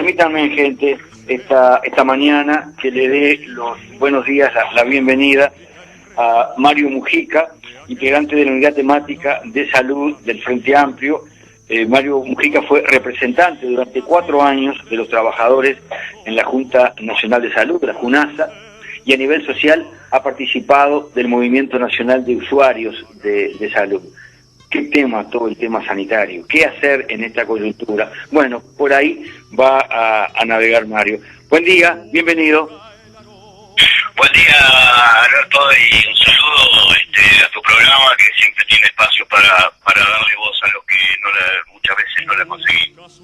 Permítanme, gente, esta mañana que le dé los buenos días, la bienvenida a Mario Mujica, integrante de la Unidad Temática de Salud del Frente Amplio. Mario Mujica fue representante durante 4 años de los trabajadores en la Junta Nacional de Salud, la JUNASA, y a nivel social ha participado del Movimiento Nacional de Usuarios de Salud. ¿Qué tema? Todo el tema sanitario. ¿Qué hacer en esta coyuntura? Bueno, por ahí va a navegar Mario. Buen día, bienvenido. Buen día, Alberto, y un saludo a tu programa, que siempre tiene espacio para darle voz a lo que muchas veces no la conseguimos.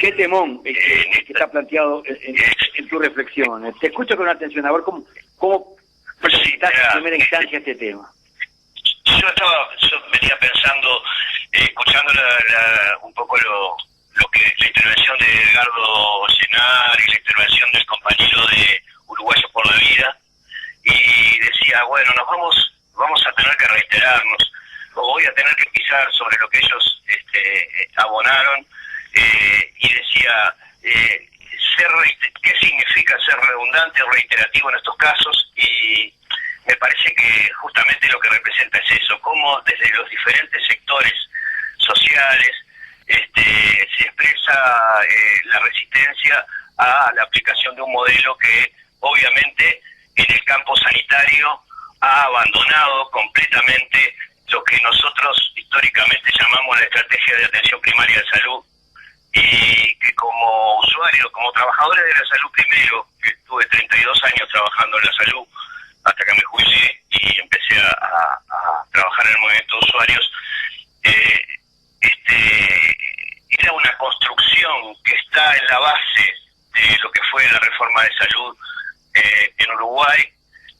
Qué temón que está planteado en tu reflexión. Te escucho con atención, a ver cómo presentas en primera instancia este tema. Yo venía pensando, escuchando un poco lo que la intervención de Edgardo Llenar y la intervención del compañero de Uruguayos por la Vida, y decía, bueno, vamos a tener que reiterarnos, o voy a tener que pisar sobre lo que ellos abonaron, y decía, ¿qué significa ser redundante o reiterativo en estos casos? Y me parece que justamente lo que representa es eso, cómo desde los diferentes sectores sociales se expresa la resistencia a la aplicación de un modelo que obviamente en el campo sanitario ha abandonado completamente lo que nosotros históricamente llamamos la estrategia de atención primaria de salud, y que como usuarios, como trabajadores de la salud primero, que estuve 32 años trabajando en la salud hasta que me jubilé y empecé a trabajar en el movimiento de usuarios, era una construcción que está en la base de lo que fue la reforma de salud en Uruguay,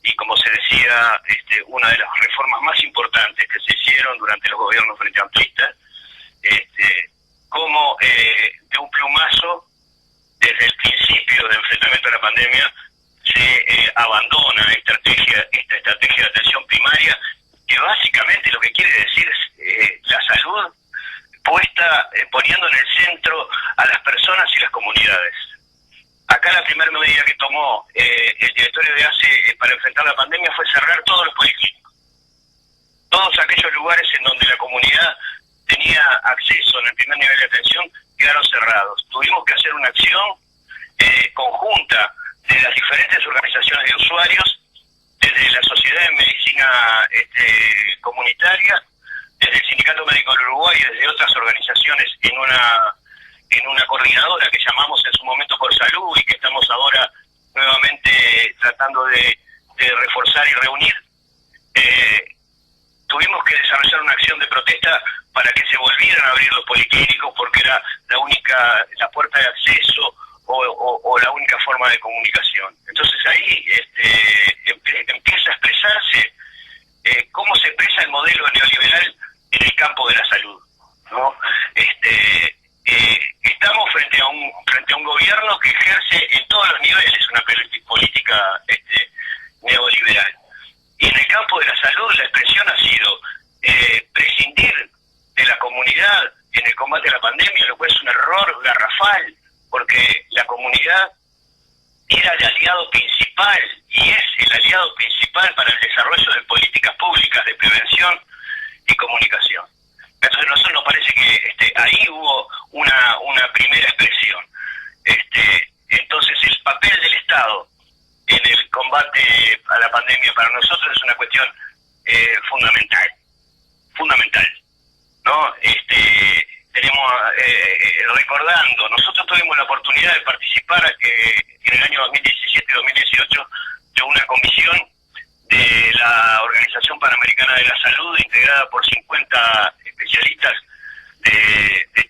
y como se decía, una de las reformas más importantes que se hicieron durante los gobiernos frente amplistas, como de un plumazo, desde el principio del enfrentamiento a la pandemia, se abandona esta estrategia de atención primaria, que básicamente lo que quiere decir es la salud poniendo en el centro a las personas y las comunidades. Acá la primera medida que tomó el directorio de ACE para enfrentar la pandemia fue cerrar todos los policlínicos. Todos aquellos lugares en donde la comunidad tenía acceso en el primer nivel de atención quedaron cerrados. Tuvimos que hacer una acción conjunta de las diferentes organizaciones de usuarios, desde la Sociedad de Medicina Comunitaria, desde el Sindicato Médico del Uruguay y desde otras organizaciones en una coordinadora que llamamos en su momento Por Salud, y que estamos ahora nuevamente tratando de reforzar y reunir. Tuvimos que desarrollar una acción de protesta para que se volvieran a abrir los policlínicos, porque era la puerta de acceso o la única forma de comunicación. Entonces ahí empieza a expresarse cómo se expresa el modelo neoliberal en el campo de la salud, ¿no? Estamos frente a un gobierno que ejerce en todos los niveles una política neoliberal. Y en el campo de la salud la expresión ha sido prescindir de la comunidad en el combate a la pandemia, lo cual es un error garrafal, porque la comunidad era el aliado principal y es el aliado principal para el desarrollo de políticas públicas de prevención y comunicación. Entonces a nosotros nos parece que ahí hubo una primera expresión. Entonces el papel del Estado en el combate a la pandemia para nosotros es una cuestión fundamental, ¿no? Tenemos recordando, nosotros tuvimos la oportunidad de participar en el año 2017-2018 de una comisión de la Organización Panamericana de la Salud, integrada por 50 especialistas de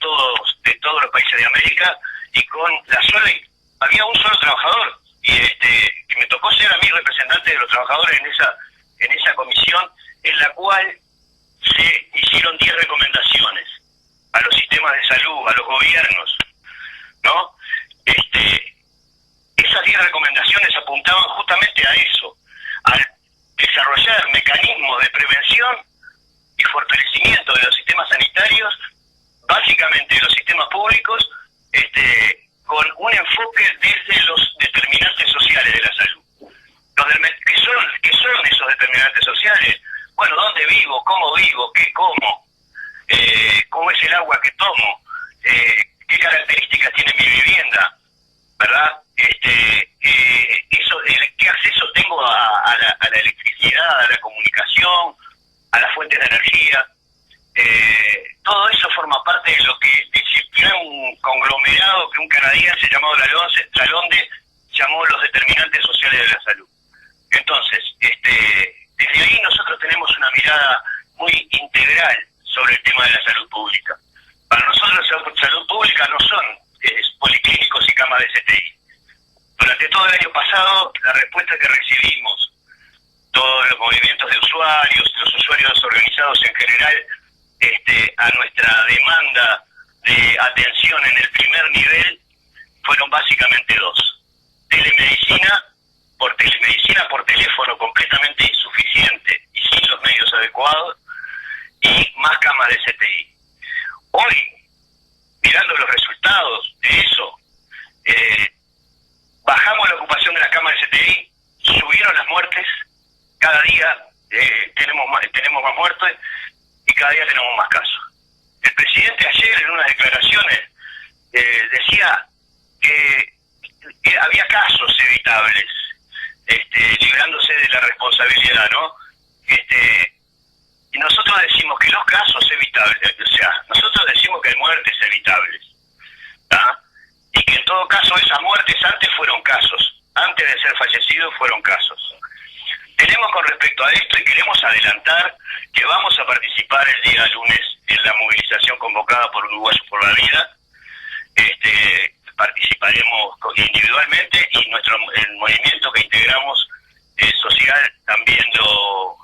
todos los países de América, y había un solo trabajador, y que me tocó ser a mí representante de los trabajadores en esa comisión, en la cual se hicieron 10 recomendaciones a los sistemas de salud, a los gobiernos, ¿no? Esas 10 recomendaciones apuntaban justamente a eso, al desarrollar mecanismos de prevención y fortalecimiento de los sistemas sanitarios, básicamente de los sistemas públicos, públicas tiene mi vivienda, ¿verdad? ¿Qué acceso tengo a la electricidad, a la comunicación, a las fuentes de energía? Todo eso forma parte de lo que un conglomerado que un canadiense llamado Lalonde llamó los determinantes sociales de la salud. Entonces, desde ahí nosotros tenemos una mirada muy integral sobre el tema de la salud pública. Para nosotros la salud pública no son policlínicos y camas de CTI. Durante todo el año pasado, la respuesta que recibimos, todos los movimientos de usuarios, los usuarios organizados en general, a nuestra demanda de atención en el primer nivel, fueron básicamente dos. Telemedicina por teléfono completamente insuficiente y sin los medios adecuados, y más camas de CTI. Hoy, mirando los resultados de eso, bajamos la ocupación de las camas de CTI, subieron las muertes, cada día tenemos más muertes y cada día tenemos más casos. El presidente ayer en unas declaraciones decía que había casos evitables, librándose de la responsabilidad, ¿no? Y nosotros decimos que los casos evitables, o sea, nosotros decimos que hay muertes evitables, ¿tá? Y que en todo caso esas muertes antes de ser fallecidos fueron casos. Tenemos con respecto a esto y queremos adelantar que vamos a participar el día lunes en la movilización convocada por Uruguayos por la Vida. Participaremos individualmente y el movimiento que integramos social también lo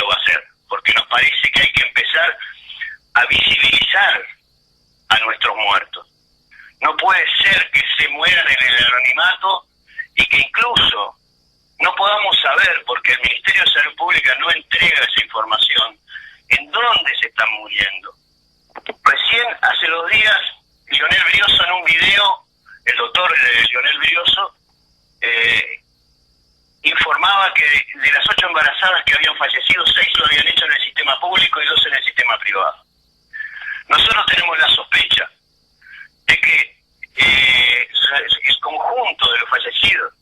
va a hacer, porque nos parece que hay que empezar a visibilizar a nuestros muertos. No puede ser que se mueran en el anonimato y que incluso no podamos saber, porque el Ministerio de Salud Pública no entrega esa información, en dónde se están muriendo. Recién, hace 2 días, Lionel Brioso en un video, el doctor Lionel Brioso, informaba que de las 8 embarazadas que habían fallecido, 6 lo habían hecho en el sistema público y 2 en el sistema privado. Nosotros tenemos la sospecha de que el conjunto de los fallecidos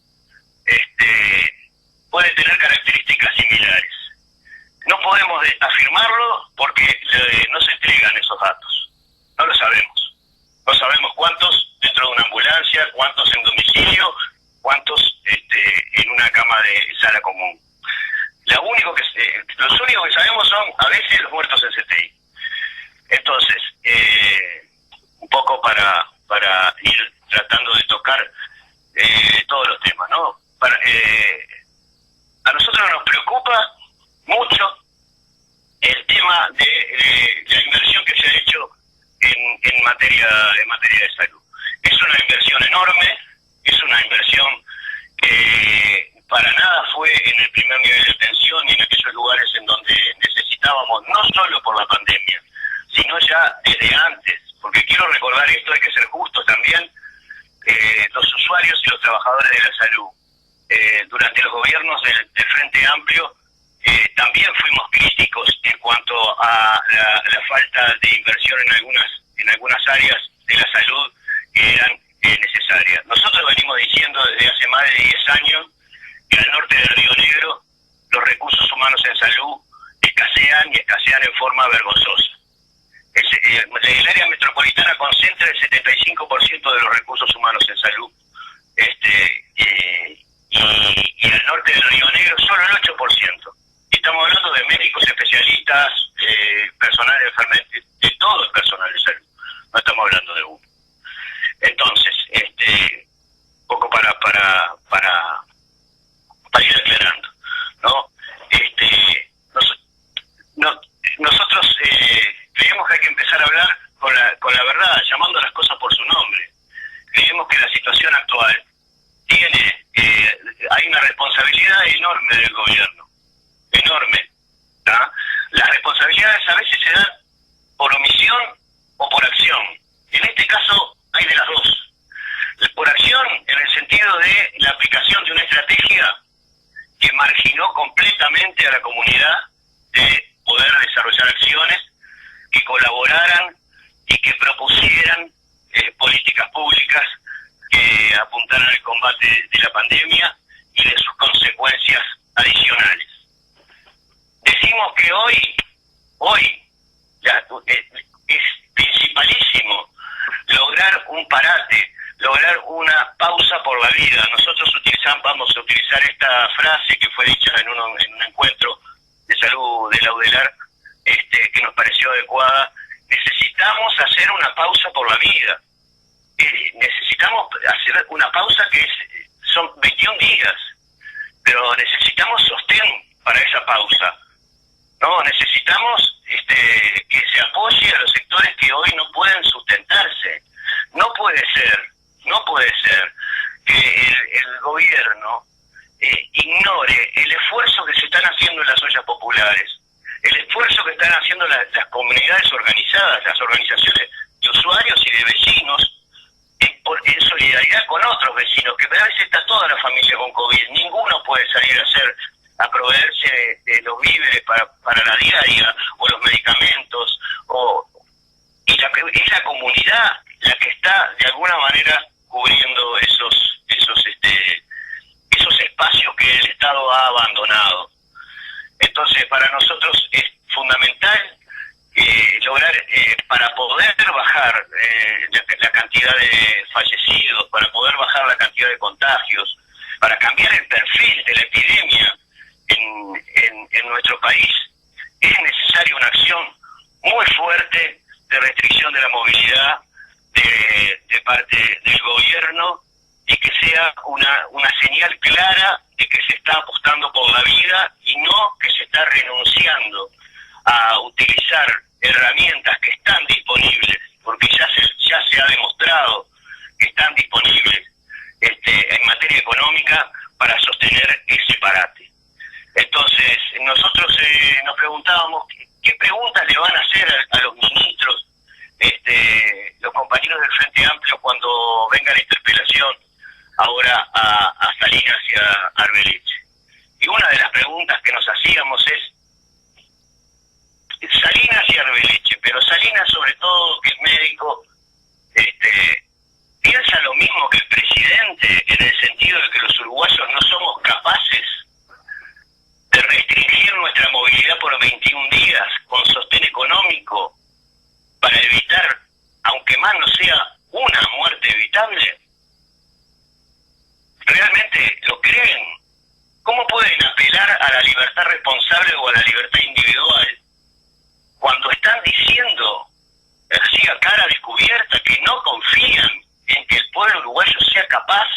puede tener características similares. No podemos afirmarlo porque no se entregan esos datos. No lo sabemos. No sabemos cuántos dentro de una ambulancia, cuántos en domicilio, cuántos en una cama de sala común. Los únicos que sabemos son a veces los muertos en CTI. Entonces, un poco para ir tratando de tocar todos los temas, ¿no? A nosotros nos preocupa mucho el tema de la inversión que se ha hecho en materia de salud. Es una inversión enorme, es una inversión que para nada fue en el primer nivel de atención y en aquellos lugares en donde necesitábamos, no solo por la pandemia, sino ya desde antes, porque quiero recordar esto, hay que ser justos también, los usuarios y los trabajadores de la salud, durante los gobiernos del Frente Amplio, también fuimos críticos en cuanto a la falta de inversión en algunas áreas de la salud que eran necesarias. Nosotros venimos diciendo desde hace más de 10 años que al norte del Río Negro los recursos humanos en salud escasean en forma vergonzosa. El área metropolitana concentra el 75% de los recursos humanos en salud, y al norte del Río Negro solo el 8%. Y estamos hablando de médicos especialistas, personal de enfermería, de todo el personal de salud. No estamos hablando de uno. Entonces, poco para ir aclarando, ¿no? Nosotros creemos que hay que empezar a hablar con la verdad, llamando a las cosas por su nombre. Creemos que la situación actual hay una responsabilidad enorme del gobierno, enorme, ¿tá? Las responsabilidades a veces se dan por omisión o por acción. En este caso hay de las dos. Por acción en el sentido de la aplicación de una estrategia que marginó completamente a la comunidad de poder desarrollar acciones que colaboraran y que propusieran políticas públicas que apuntaran al combate de la pandemia y de sus consecuencias adicionales. Decimos que hoy ya, es principalísimo lograr un parate, lograr una pausa por la vida. Nosotros vamos a utilizar esta frase que fue dicha en un encuentro de salud de la UDELAR, que nos pareció adecuada. Necesitamos hacer una pausa por la vida. Necesitamos hacer una pausa que son 21 días, pero necesitamos sostén para esa pausa. No, necesitamos que se apoye a los sectores que hoy no pueden sustentarse. No puede ser que el gobierno ignore el esfuerzo que se están haciendo en las ollas populares, el esfuerzo que están haciendo las comunidades organizadas, las organizaciones de usuarios y de vecinos, en solidaridad con otros vecinos, que a veces está toda la familia con COVID, ninguno puede salir a proveerse de los víveres para la diaria, o los medicamentos, es la comunidad la que está de alguna manera cubriendo esos espacios que el Estado ha abandonado. Entonces, para nosotros es fundamental lograr, para poder bajar la cantidad de fallecidos, para poder bajar la cantidad de contagios, para cambiar el perfil de la epidemia en nuestro país, es necesaria una acción muy fuerte de restricción de la movilidad de parte del gobierno, y que sea una señal clara de que se está apostando por la vida y no que se está renunciando a utilizar herramientas que están disponibles, porque ya se ha demostrado que están disponibles en materia económica para sostener ese parate. Entonces, nosotros nos preguntábamos qué preguntas le van a hacer a los ministros, los compañeros del Frente Amplio, cuando venga la interpelación ahora a Salinas y a Arbeleche. Y una de las preguntas que nos hacíamos es Salinas y Arbeleche, pero Salinas sobre todo, que es médico, piensa lo mismo que el presidente, en el sentido de que los uruguayos no somos capaces de restringir nuestra movilidad por 21 días con sostén económico para evitar, aunque más no sea, una muerte evitable. ¿Realmente lo creen? ¿Cómo pueden apelar a la libertad responsable o a la libertad individual cuando están diciendo, así a cara descubierta, que no confían en que el pueblo uruguayo sea capaz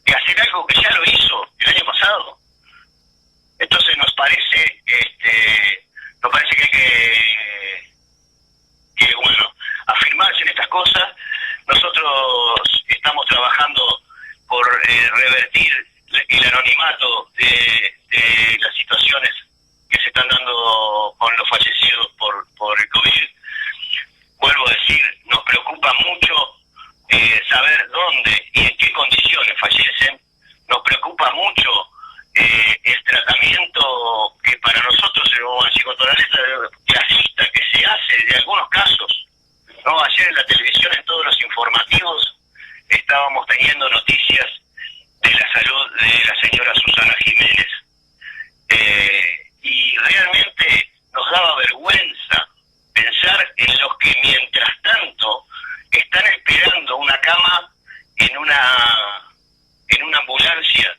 de hacer algo que ya lo hizo el año pasado? Entonces nos parece que hay que bueno, afirmarse en estas cosas. Nosotros estamos trabajando por revertir el anonimato de las situaciones que se están dando con los fallecidos por el COVID. Vuelvo a decir, nos preocupa mucho saber dónde y en qué condiciones fallecen. Nos preocupa mucho el tratamiento que para nosotros en la psicoterapia clasista que se hace de algunos casos. No, ayer en la televisión, en todos los informativos, estábamos teniendo noticias de la salud de la señora Susana Jiménez. Y realmente nos daba vergüenza pensar en los que mientras tanto están esperando una cama en una ambulancia,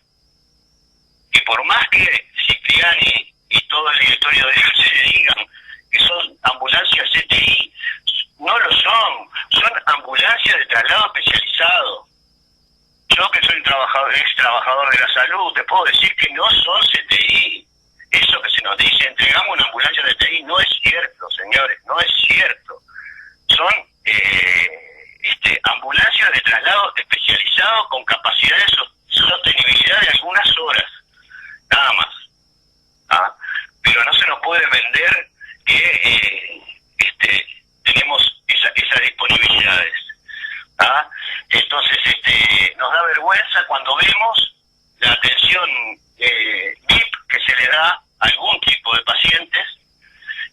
que por más que Cipriani y todo el directorio de él se le digan que son ambulancias CTI, no lo son ambulancias de traslado especializado. Yo, que soy ex trabajador de la salud, te puedo decir que no son CTI. Eso que se nos dice, entregamos una ambulancia de CTI, no es cierto, señores, no es cierto. Son ambulancias de traslado especializado con capacidad de sostenibilidad de algunas horas, nada más. Pero no se nos puede vender que tenemos esas disponibilidades. Entonces nos da vergüenza cuando vemos la atención VIP que se le da a algún tipo de pacientes.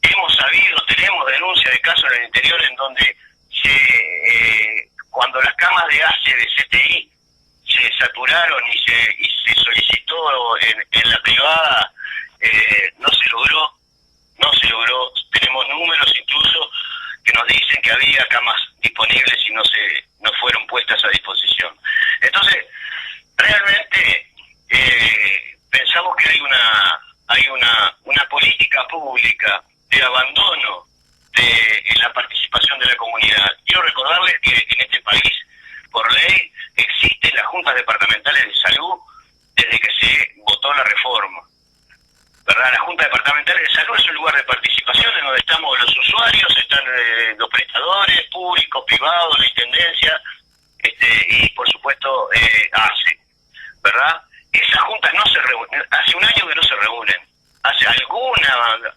Tenemos denuncias de casos en el interior en donde cuando las camas de ACE de CTI se saturaron y se solicitó en la privada, no se logró. Tenemos números incluso que nos dicen que había camas disponibles y no fueron puestas a disposición. Entonces, realmente pensamos que hay una política pública de abandono de la participación de la comunidad. Quiero recordarles que en este país, por ley, existen las juntas departamentales de salud desde que se votó la reforma, ¿verdad? La Junta Departamental de Salud es un lugar de participación en donde estamos los usuarios, están los prestadores, públicos, privados, la intendencia, y por supuesto ACE, ¿verdad? Esas juntas no se reúnen, hace un año que no se reúnen,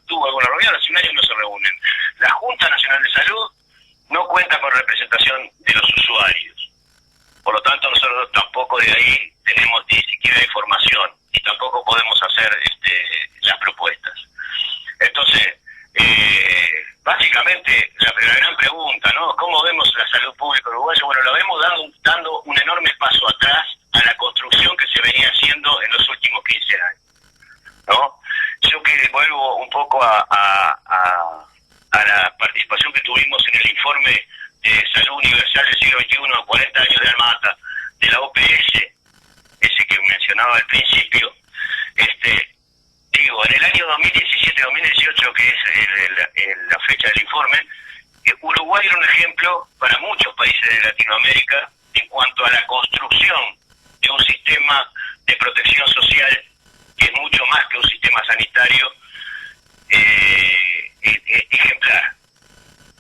tuvo alguna reunión, hace un año que no se reúnen. La Junta Nacional de Salud no cuenta con representación de los usuarios, por lo tanto nosotros tampoco de ahí tenemos ni siquiera información y tampoco podemos hacer las propuestas. Entonces, básicamente la gran pregunta, ¿no? ¿Cómo vemos la salud pública uruguaya? Bueno, la vemos dando un enorme paso atrás a la construcción que se venía haciendo en los últimos 15 años, ¿no? Yo que vuelvo un poco a la participación que tuvimos en el informe de Salud Universal del siglo XXI, 40 años de Almata, de la OPS, ese que mencionaba al principio, en el año 2017-2018, que es la fecha del informe, Uruguay era un ejemplo para muchos países de Latinoamérica en cuanto a la construcción de un sistema de protección social que es mucho más que un sistema sanitario ejemplar.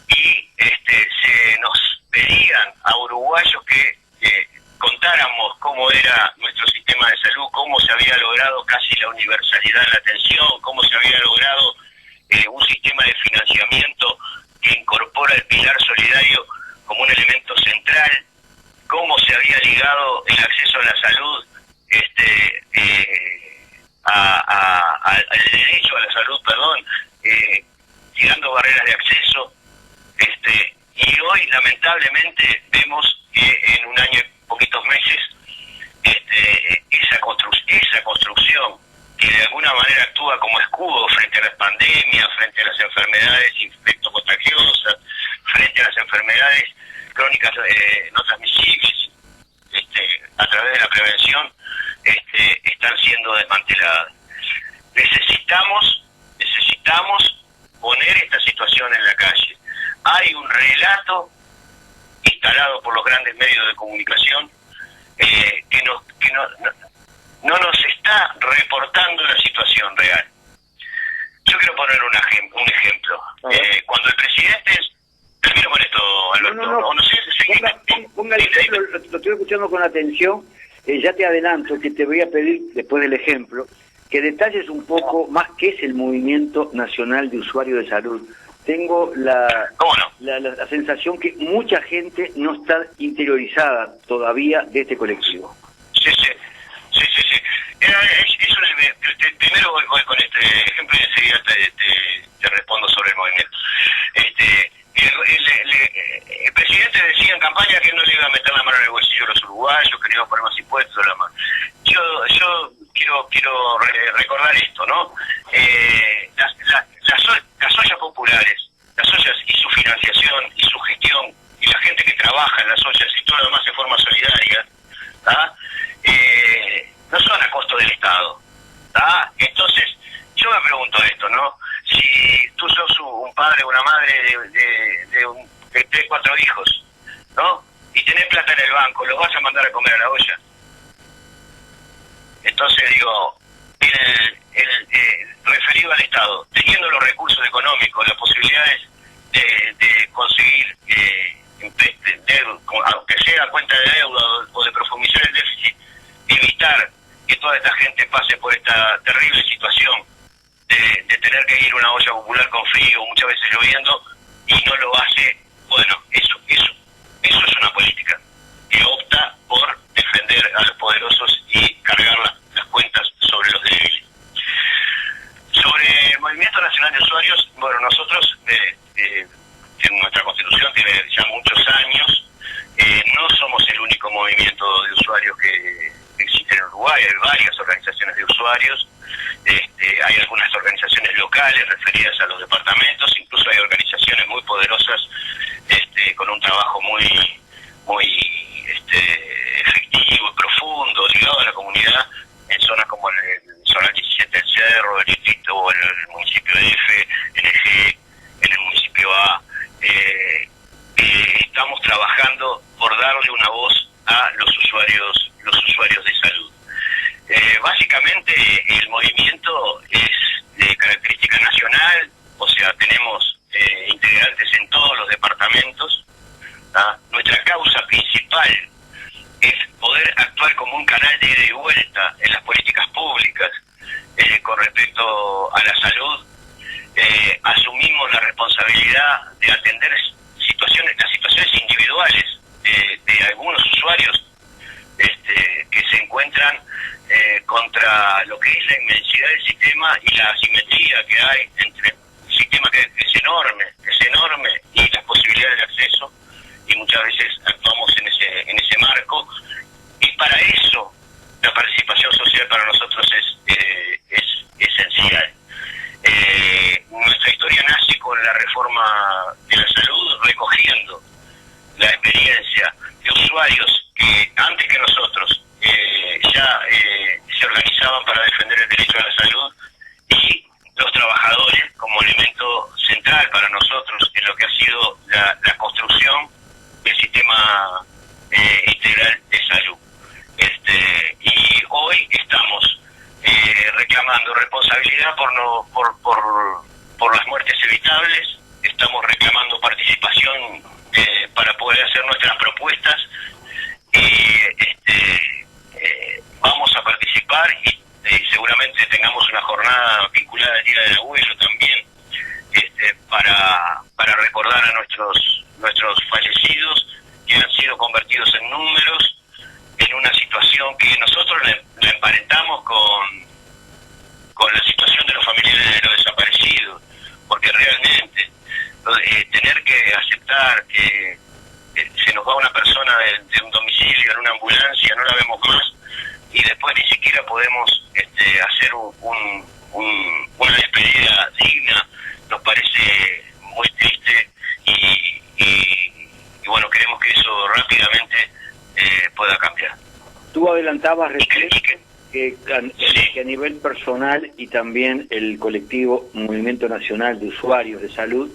Y se nos pedían a uruguayos que contáramos cómo era nuestro sistema de salud, cómo se había logrado casi la universalidad de la atención, cómo se había logrado un sistema de financiamiento que incorpora el pilar solidario como un elemento central, cómo se había ligado el acceso a la salud al derecho a la salud, tirando barreras de acceso, y hoy lamentablemente vemos que en un año y poquitos meses esa construcción que de alguna manera actúa como escudo frente a las pandemias, frente a las enfermedades infectocontagiosas, frente a las enfermedades crónicas no transmisibles, a través de la prevención, están siendo desmanteladas. Necesitamos poner esta situación en la calle. Hay un relato instalado por los grandes medios de comunicación que no nos está reportando la situación real. Yo quiero poner un ejemplo. Cuando el presidente... Termino con esto, Alberto. No sé si ponga el ejemplo, lo estoy escuchando con atención. Ya te adelanto que te voy a pedir, después del ejemplo, que detalles un poco más qué es el Movimiento Nacional de Usuarios de Salud. Tengo la sensación que mucha gente no está interiorizada todavía de este colectivo. Sí. Primero voy con este ejemplo y enseguida te respondo sobre el movimiento. El presidente decía en campaña que no le iba a meter la mano en el bolsillo a los uruguayos, que le iba a poner más impuestos. Yo quiero recordar esto, ¿no? Las ollas populares, las ollas y su financiación y su gestión y la gente que trabaja en las ollas y todo lo demás de forma solidaria, no son a costo del Estado. Entonces, yo me pregunto esto, ¿no? Si tú sos un padre o una madre de 3, 4 hijos, ¿no? Y tenés plata en el banco, ¿los vas a mandar a comer a la olla? Entonces digo, referido al Estado, teniendo los recursos económicos, las posibilidades de conseguir, aunque sea a cuenta de deuda o de profundizar el déficit, evitar que toda esta gente pase por esta terrible situación de tener que ir a una olla popular con frío, muchas veces lloviendo, y no lo hace. Bueno, eso es una política que opta por defender a los poderosos y cargar las cuentas sobre los débiles. Sobre el Movimiento Nacional de Usuarios, bueno, nosotros en nuestra Constitución tiene ya muchos años, no somos el único movimiento de usuarios que existe en Uruguay. Hay varias organizaciones de usuarios, hay algunas organizaciones locales referidas a los departamentos, incluso hay organizaciones muy poderosas con un trabajo muy efectivo y profundo, ligado a la comunidad, en zonas como el Zonal 17 del Cerro, el distrito, o en el municipio F, en el G, en el municipio A. Estamos trabajando por darle una voz a los usuarios de salud. Básicamente el movimiento es de característica nacional, o sea, tenemos integrantes en todos los departamentos. Nuestra causa principal es poder actuar como un canal de ida y vuelta en las políticas públicas con respecto a la salud. Asumimos la responsabilidad de atender las situaciones individuales de algunos usuarios que se encuentran contra lo que es la inmensidad del sistema y la asimetría que hay entre el sistema que es enorme, y las posibilidades de acceso, y muchas veces actuamos en ese marco, y para eso la participación social para nosotros es esencial. Nuestra historia nace con la reforma de la salud, recogiendo la experiencia de usuarios que antes que nosotros ya se organizaban para defender el derecho a la salud, y los trabajadores como elemento central para nosotros en lo que ha sido la construcción del sistema integral de salud. Y hoy estamos reclamando responsabilidad por las muertes evitables, estamos reclamando participación para poder hacer nuestras propuestas, vamos a participar y seguramente tengamos una jornada vinculada al Día del Abuelo también, para recordar a nuestros fallecidos, que han sido convertidos en números, en una situación que nosotros la emparentamos con la situación de los familiares de los desaparecidos, porque realmente tener que aceptar que se nos va una persona de un domicilio en una ambulancia, no la vemos más, y después ni siquiera podemos hacer una despedida digna, nos parece muy triste, y bueno, queremos que eso rápidamente pueda cambiar. Tú adelantabas que a nivel personal y también el colectivo Movimiento Nacional de Usuarios de Salud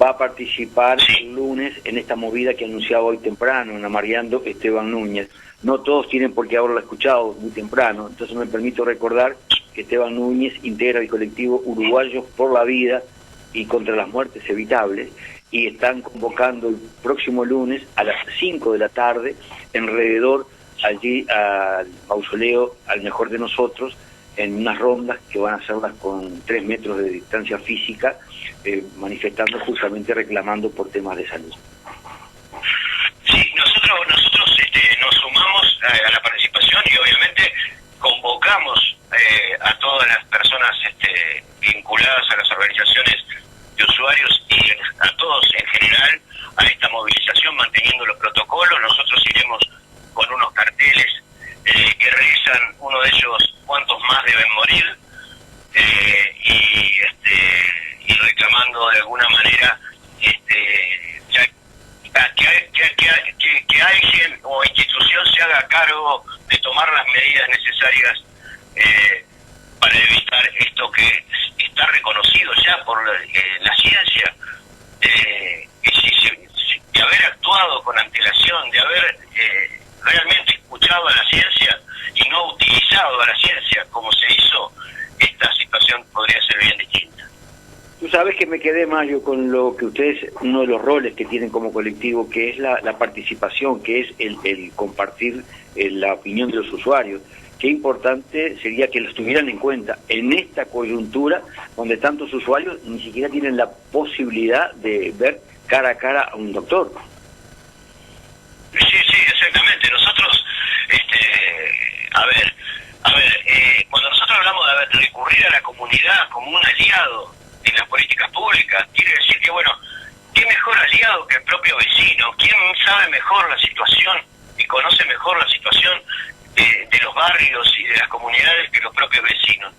va a participar el lunes en esta movida que anunciaba hoy temprano, amareando Esteban Núñez. No todos tienen por qué haberlo escuchado muy temprano, entonces me permito recordar que Esteban Núñez integra el colectivo Uruguayos por la Vida y contra las Muertes Evitables, y están convocando el próximo lunes a las 5 de la tarde alrededor allí al mausoleo Al Mejor de Nosotros, en unas rondas que van a hacerlas con 3 metros de distancia física, manifestando, justamente reclamando por temas de salud. Sí, nosotros nos sumamos a la participación, y obviamente convocamos a todas las personas vinculadas a las organizaciones de usuarios y a todos en general a esta movilización, manteniendo los protocolos. Nosotros iremos con unos carteles que rezan, uno de ellos, ¿cuántos más deben morir? Y reclamando de alguna manera que alguien o institución se haga cargo de tomar las medidas necesarias para evitar esto que está reconocido ya por la ciencia, de haber actuado con antelación, de haber realmente escuchado a la ciencia y no utilizado a la ciencia como se hizo, esta situación podría ser bien distinta. Tú sabes que me quedé, Mario, con lo que ustedes, uno de los roles que tienen como colectivo, que es la participación, que es el compartir la opinión de los usuarios. Qué importante sería que los tuvieran en cuenta en esta coyuntura donde tantos usuarios ni siquiera tienen la posibilidad de ver cara a cara a un doctor. Sí, exactamente. Nosotros, cuando nosotros hablamos de recurrir a la comunidad como un aliado en las políticas públicas, quiere decir que, bueno, ¿qué mejor aliado que el propio vecino? ¿Quién sabe mejor la situación conoce mejor la situación de los barrios y de las comunidades que los propios vecinos.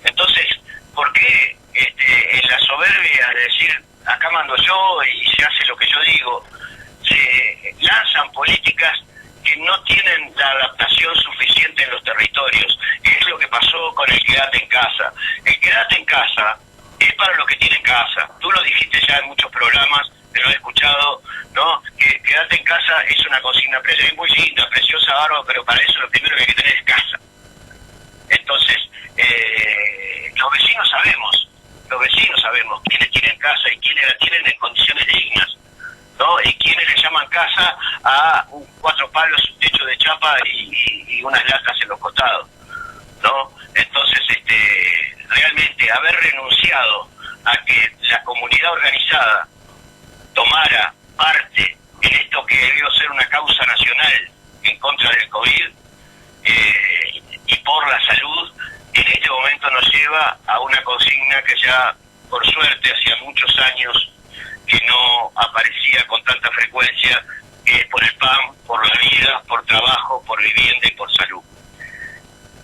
Entonces, ¿por qué en la soberbia de decir acá mando yo y se hace lo que yo digo, se lanzan políticas que no tienen la adaptación suficiente en los territorios? Es lo que pasó con el quédate en casa. El quédate en casa es para los que tienen casa. Tú lo dijiste ya en muchos programas, te lo he escuchado, ¿no? Que quédate en casa es una consigna muy linda, preciosa, bárbaro, pero para eso lo primero que hay que tener es casa. Entonces, los vecinos sabemos quiénes tienen casa y quiénes la tienen en condiciones dignas, ¿no? Y quiénes le llaman casa a 4 palos, un techo de chapa y unas latas en los costados, ¿no? Entonces, realmente haber renunciado a que la comunidad organizada tomara parte en esto que debió ser una causa nacional en contra del COVID y por la salud, en este momento nos lleva a una consigna que ya, por suerte, hacía muchos años que no aparecía con tanta frecuencia, que es por el pan, por la vida, por trabajo, por vivienda y por salud.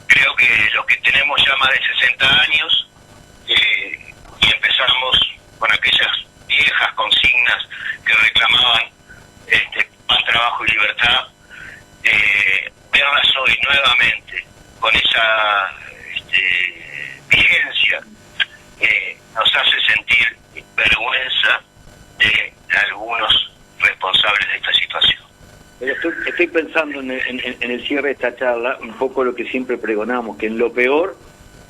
Creo que los que tenemos ya más de 60 años y empezamos con aquellas viejas consignas que reclamaban pan, trabajo y libertad, verlas hoy nuevamente con esa vigencia nos hace sentir vergüenza de algunos responsables de esta situación. Pero estoy pensando en el cierre de esta charla, un poco lo que siempre pregonamos, que en lo peor,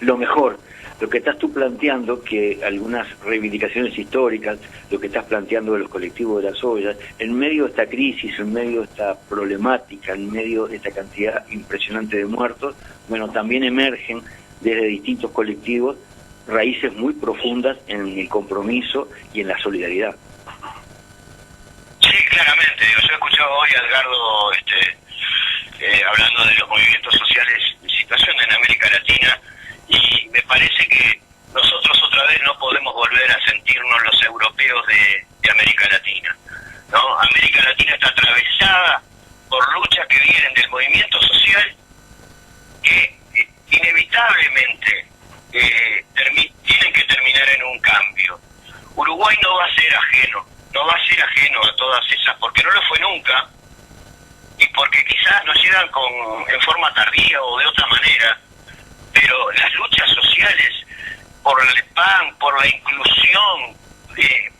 lo mejor. Lo que estás tú planteando, que algunas reivindicaciones históricas, lo que estás planteando de los colectivos de las ollas, en medio de esta crisis, en medio de esta problemática, en medio de esta cantidad impresionante de muertos, bueno, también emergen desde distintos colectivos raíces muy profundas en el compromiso y en la solidaridad. Sí, claramente. Yo he escuchado hoy a Edgardo hablando de los movimientos sociales de situación en América Latina, y me parece que nosotros otra vez no podemos volver a sentirnos los europeos de América Latina, ¿no? América Latina está atravesada por luchas que vienen del movimiento social que inevitablemente tienen que terminar en un cambio. Uruguay no va a ser ajeno a todas esas, porque no lo fue nunca, y porque quizás nos llegan en forma tardía o de otra manera, pero las luchas sociales por el pan, por la inclusión, que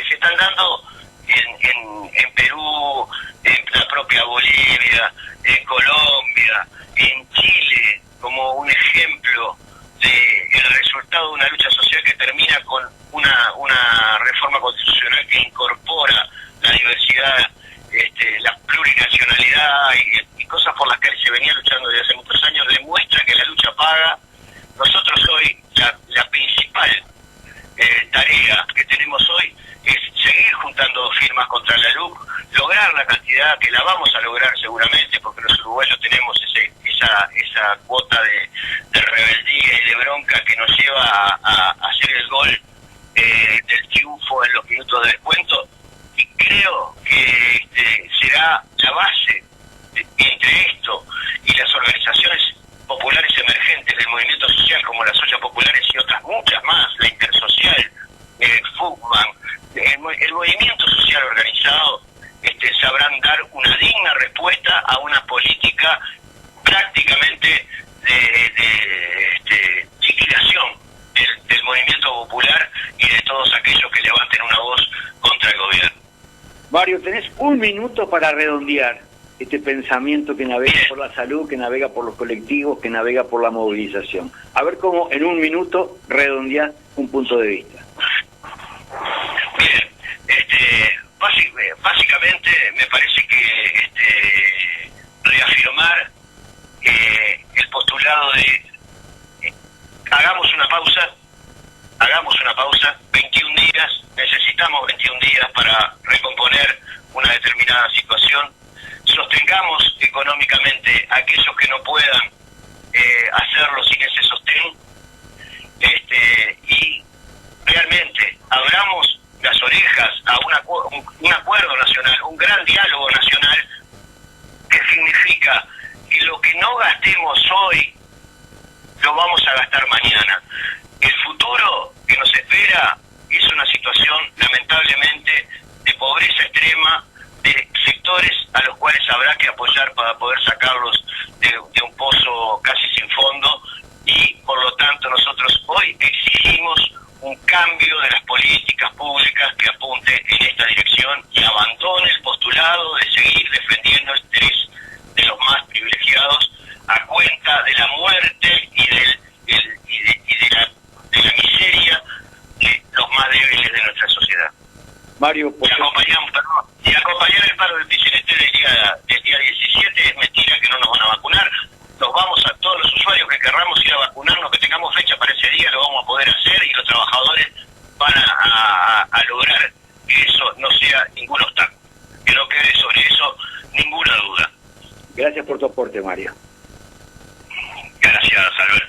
se están dando en Perú, en la propia Bolivia, en Colombia, en Chile, como un ejemplo del resultado de una lucha social que termina con una reforma constitucional que incorpora la diversidad, la plurinacionalidad y cosas por las que se venía luchando desde hace muchos años, demuestra que la lucha paga. Nosotros hoy, la principal tarea que tenemos hoy es seguir juntando firmas contra la LUC, lograr la cantidad que la vamos a lograr seguramente, porque los uruguayos tenemos esa cuota de rebeldía y de bronca que nos lleva a hacer el gol del triunfo en los minutos de descuento, y creo que será la base entre esto y las organizaciones populares emergentes del movimiento social, como las ollas populares y otras muchas más, la Intersocial, FUCBAN, el movimiento social organizado, sabrán dar una digna respuesta a una política prácticamente de liquidación del movimiento popular y de todos aquellos que levanten una voz contra el gobierno. Mario, tenés un minuto para redondear este pensamiento que navega por la salud, que navega por los colectivos, que navega por la movilización. A ver cómo en un minuto redondear un punto de vista. Bien, básicamente me parece que reafirmar el postulado de hagamos una pausa, 21 días, necesitamos 21 días para recomponer una determinada situación, sostengamos económicamente a aquellos que no puedan hacerlo sin ese sostén, y realmente abramos las orejas a un acuerdo nacional, un gran diálogo nacional, que significa que lo que no gastemos hoy lo vamos a gastar mañana. El futuro que nos espera es una situación lamentablemente de pobreza extrema, de sectores a los cuales habrá que apoyar para poder sacarlos de un pozo casi sin fondo, y por lo tanto nosotros hoy exigimos un cambio de las políticas públicas que apunte en esta dirección y abandone el postulado de seguir defendiendo el interés de los más privilegiados a cuenta de la muerte y de la miseria de los más débiles de nuestra sociedad. Mario, y acompañar el paro del PCNT del día 17 es mentira que no nos van a vacunar. Nos vamos a todos los usuarios que querramos ir a vacunarnos, que tengamos fecha para ese día, lo vamos a poder hacer, y los trabajadores van a lograr que eso no sea ningún obstáculo, que no quede sobre eso ninguna duda. Gracias por tu aporte, Mario. Gracias, Alberto.